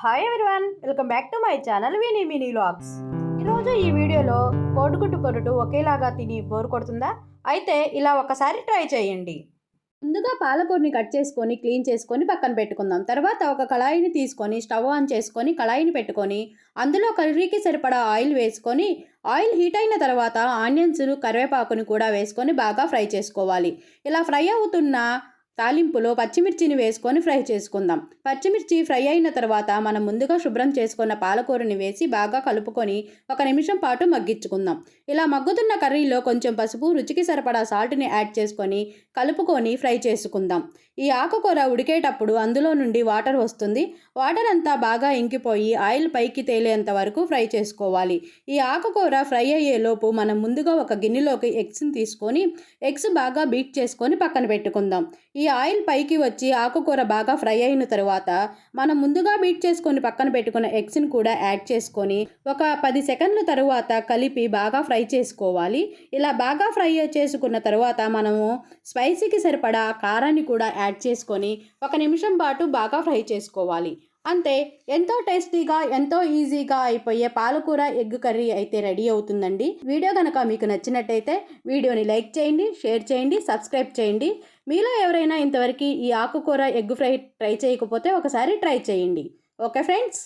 Hi everyone, welcome back to my channel Vini Mini vlogs. ఈరోజు ఈ వీడియోలో కోడిగుడ్డు పొరుటు ఒకేలాగా తిని బోర్ కొడుతుందా? అయితే ఇలా ఒకసారి ట్రై చేయండి. ముందుగా పాలకూరని కట్ చేసుకొని క్లీన్ చేసుకొని పక్కన పెట్టుకుందాం. తర్వాత ఒక కళాయిని తీసుకొని స్టవ్ ఆన్ చేసుకొని కళాయిని పెట్టుకొని అందులో కర్రీకి సరిపడా ఆయిల్ వేసుకొని ఆయిల్ హీట్ అయిన తర్వాత ఆనియన్స్ కరివేపాకుని కూడా వేసుకొని బాగా ఫ్రై చేసుకోవాలి. ఇలా ఫ్రై అవుతున్న తాలింపులో పచ్చిమిర్చిని వేసుకొని ఫ్రై చేసుకుందాం. పచ్చిమిర్చి ఫ్రై అయిన తర్వాత మనం ముందుగా శుభ్రం చేసుకున్న పాలకూరని వేసి బాగా కలుపుకొని 1 నిమిషం పాటు మగ్గించుకుందాం. ఇలా మగ్గుతున్న కర్రీలో కొంచెం పసుపు, రుచికి సరిపడా సాల్ట్ని యాడ్ చేసుకొని కలుపుకొని ఫ్రై చేసుకుందాం. ఈ ఆకుకూర ఉడికేటప్పుడు అందులో నుండి వాటర్ వస్తుంది. వాటర్ అంతా బాగా ఇంకిపోయి ఆయిల్ పైకి తేలేంత వరకు ఫ్రై చేసుకోవాలి. ఈ ఆకుకూర ఫ్రై అయ్యేలోపు మనం ముందుగా ఒక గిన్నెలోకి ఎగ్స్ని తీసుకొని ఎగ్స్ బాగా బీట్ చేసుకొని పక్కన పెట్టుకుందాం. ఈ ఆయిల్ పైకి వచ్చి ఆకుకూర బాగా ఫ్రై అయిన తర్వాత మనం ముందుగా బీట్ చేసుకొని పక్కన పెట్టుకున్న ఎగ్స్ని కూడా యాడ్ చేసుకొని ఒక 10 సెకండ్ల తరువాత కలిపి బాగా ఫ్రై చేసుకోవాలి. ఇలా బాగా ఫ్రై చేసుకున్న తర్వాత మనము స్పైసీకి సరిపడా కారాన్ని కూడా యాడ్ చేసుకొని 1 నిమిషం పాటు బాగా ఫ్రై చేసుకోవాలి. అంతే, ఎంతో టేస్టీగా ఎంతో ఈజీగా అయిపోయే పాలకూర ఎగ్ కర్రీ అయితే రెడీ అవుతుందండి. వీడియో కనుక మీకు నచ్చినట్టయితే వీడియోని లైక్ చేయండి, షేర్ చేయండి, సబ్స్క్రైబ్ చేయండి. మీలో ఎవరైనా ఇంతవరకు ఈ ఆకుకూర ఎగ్ ఫ్రై ట్రై చేయకపోతే ఒకసారి ట్రై చేయండి. Okay friends.